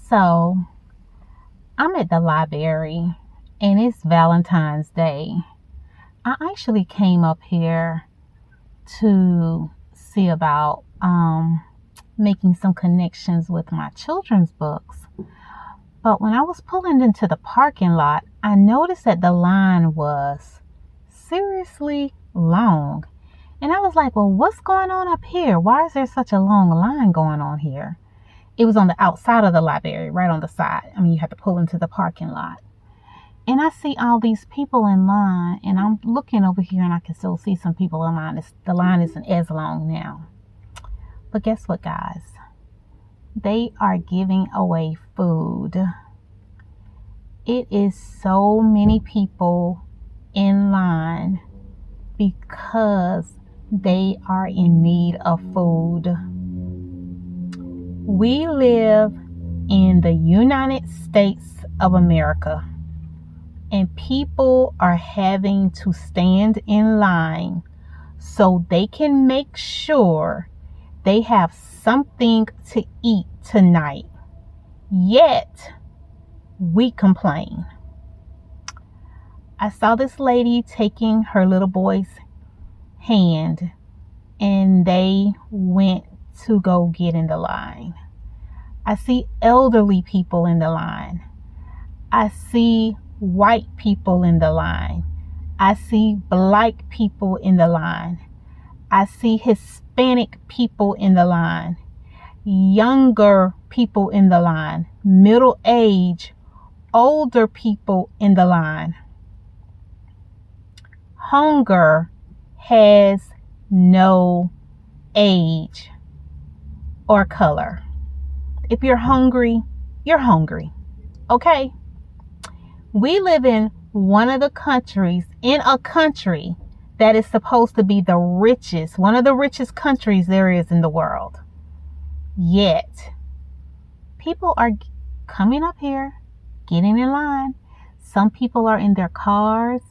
So I'm at the library and it's Valentine's Day. I actually came up here to see about making some connections with my children's books. But when I was pulling into the parking lot, I noticed that the line was seriously long. And I was like, well, what's going on up here? Why is there such a long line going on here? It was on the outside of the library, right on the side. I mean, you have to pull into the parking lot. And I see all these people in line, and I'm looking over here and I can still see some people in line. The line isn't as long now. But guess what, guys? They are giving away food. It is so many people in line because they are in need of food. We live in the United States of America, and people are having to stand in line so they can make sure they have something to eat tonight. Yet, we complain. I saw this lady taking her little boy's hand, and they went to go get in the line. I see elderly people in the line. I see white people in the line. I see black people in the line. I see Hispanic people in the line. Younger people in the line. Middle age, older people in the line. Hunger has no age or color. If you're hungry, you're hungry. Okay? We live in one of the countries, in a country that is supposed to be the richest, one of the richest countries there is in the world. Yet, people are coming up here, getting in line. Some people are in their cars.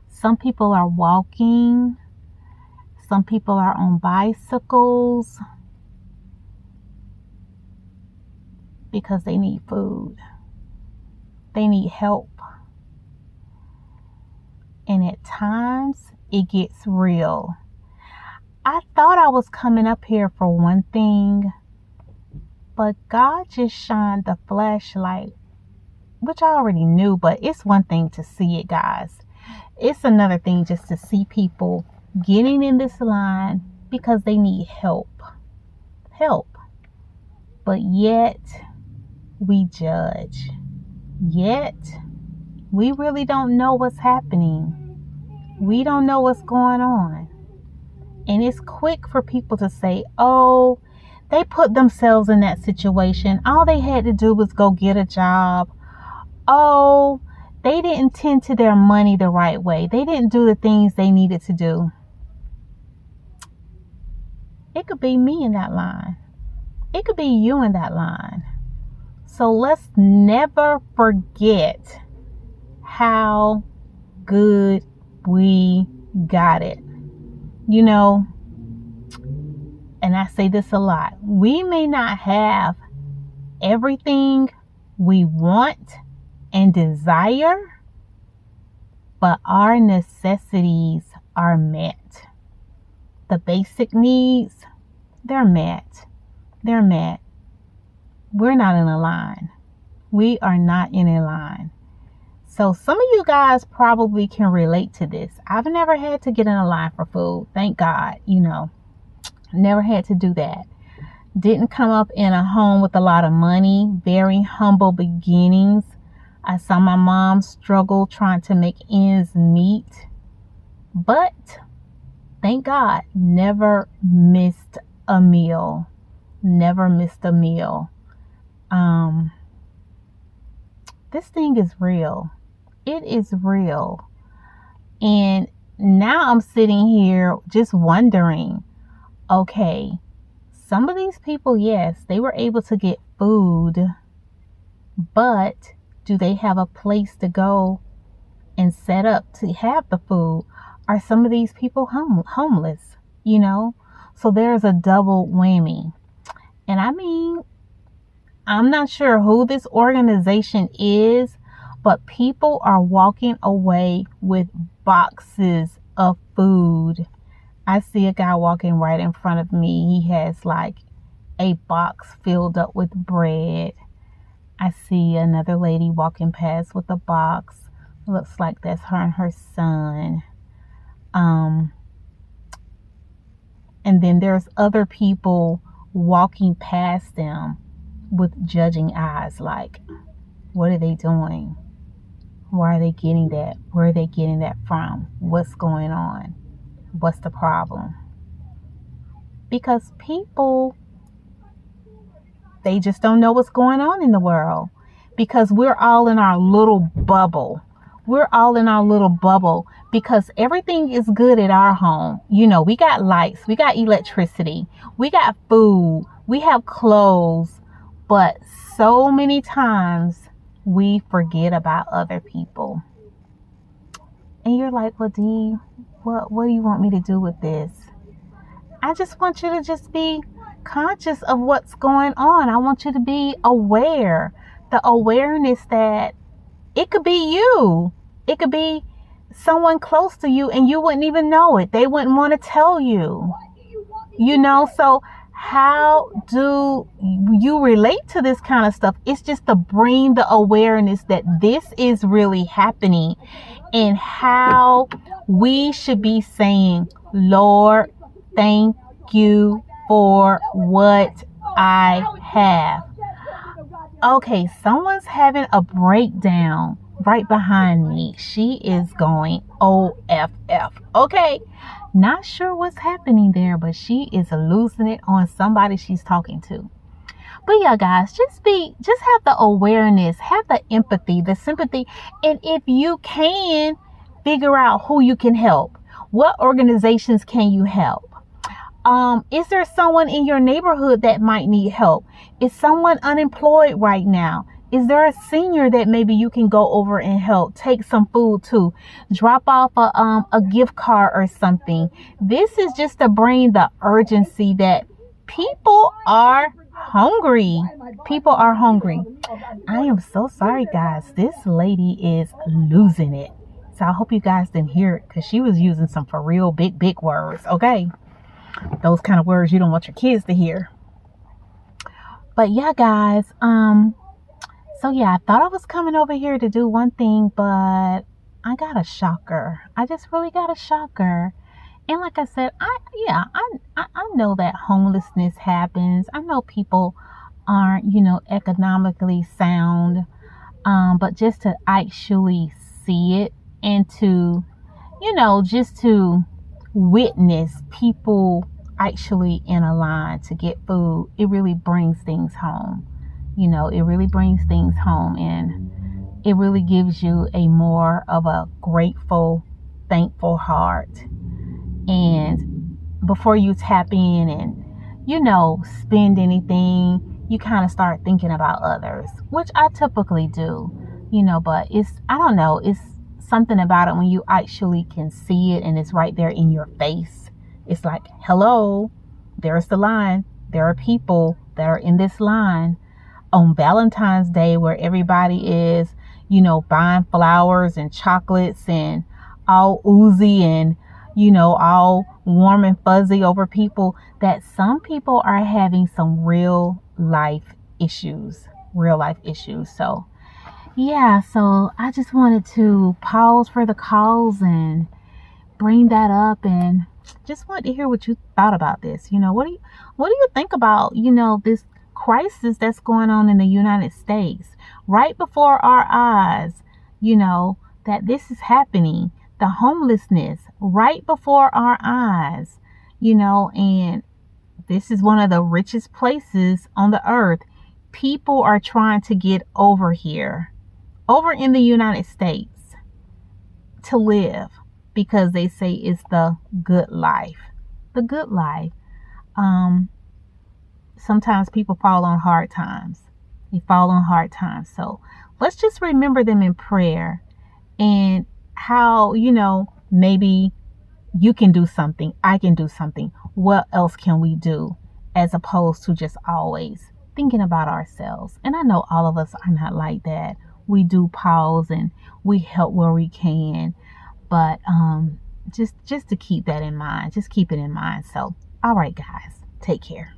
Some people are walking. Some people are on bicycles because they need food. They need help. And at times, it gets real. I thought I was coming up here for one thing, but God just shined the flashlight, which I already knew, but it's one thing to see it, guys. It's another thing just to see people getting in this line because they need help. But yet, we judge. Yet, we really don't know what's happening. We don't know what's going on. And it's quick for people to say, oh, they put themselves in that situation. All they had to do was go get a job. Oh, they didn't tend to their money the right way. They didn't do the things they needed to do. It could be me in that line. It could be you in that line. So let's never forget how good we got it. You know, and I say this a lot. We may not have everything we want and desire, but our necessities are met. The basic needs, they're met. They're met. We're not in a line. We are not in a line. So some of you guys probably can relate to this. I've never had to get in a line for food. Thank God, never had to do that. Didn't come up in a home with a lot of money. Very humble beginnings. I saw my mom struggle trying to make ends meet. But thank God, never missed a meal. Never missed a meal. This thing is real. It is real. And now I'm sitting here just wondering, okay, some of these people, yes, they were able to get food, but do they have a place to go and set up to have the food? Are some of these people homeless? So there's a double whammy. And I mean, I'm not sure who this organization is, but people are walking away with boxes of food. I see a guy walking right in front of me. He has like a box filled up with bread. I see another lady walking past with a box. Looks like that's her and her son. And then there's other people walking past them with judging eyes, like, what are they doing? Why are they getting that? Where are they getting that from? What's going on? What's the problem? Because people, they just don't know what's going on in the world, because we're all in our little bubble. We're all in our little bubble because everything is good at our home. You know, we got lights, we got electricity, we got food, we have clothes, but so many times we forget about other people. And you're like, well, Dee, what do you want me to do with this? I just want you to just be conscious of what's going on. I want you to be aware. The awareness that it could be you. It could be someone close to you and you wouldn't even know it. They wouldn't want to tell you. You know, so how do you relate to this kind of stuff? It's just to bring the awareness that this is really happening, and how we should be saying, Lord, thank you for what I have. Okay, someone's having a breakdown right behind me. She is going OFF. Okay, not sure what's happening there, but she is losing it on somebody she's talking to. But yeah, guys, just have the awareness, have the empathy, the sympathy, and if you can, figure out who you can help. What organizations can you help? Is there someone in your neighborhood that might need help? Is someone unemployed right now? Is there a senior that maybe you can go over and help? Take some food to, drop off a gift card or something. This is just to bring the urgency that people are hungry. People are hungry. I am so sorry, guys. This lady is losing it. So I hope you guys didn't hear it, because she was using some for real big words. Okay. Those kind of words you don't want your kids to hear. But yeah, guys, so yeah, I thought I was coming over here to do one thing, but I got a shocker. I just really got a shocker. And like I said, I know that homelessness happens. I know people aren't, economically sound, but just to actually see it and to, just to witness people actually in a line to get food, it really brings things home. It really brings things home, and it really gives you a more of a grateful, thankful heart. And before you tap in and spend anything, you kind of start thinking about others, which I typically do, but I don't know, it's something about it when you actually can see it and it's right there in your face. It's like, hello, there's the line. There are people that are in this line on Valentine's Day, where everybody is, buying flowers and chocolates and all oozy and, all warm and fuzzy over people, that some people are having some real life issues. So yeah, so I just wanted to pause for the cause and bring that up, and just wanted to hear what you thought about this. What do you think about, this crisis that's going on in the United States right before our eyes, that this is happening, the homelessness right before our eyes, and this is one of the richest places on the earth. People are trying to get over here, over in the United States, to live, because they say it's the good life. The good life. Sometimes people fall on hard times. So let's just remember them in prayer, and how, maybe you can do something. I can do something. What else can we do, as opposed to just always thinking about ourselves. And I know all of us are not like that. We do pause and we help where we can, but just to keep that in mind, just keep it in mind. So, all right, guys, take care.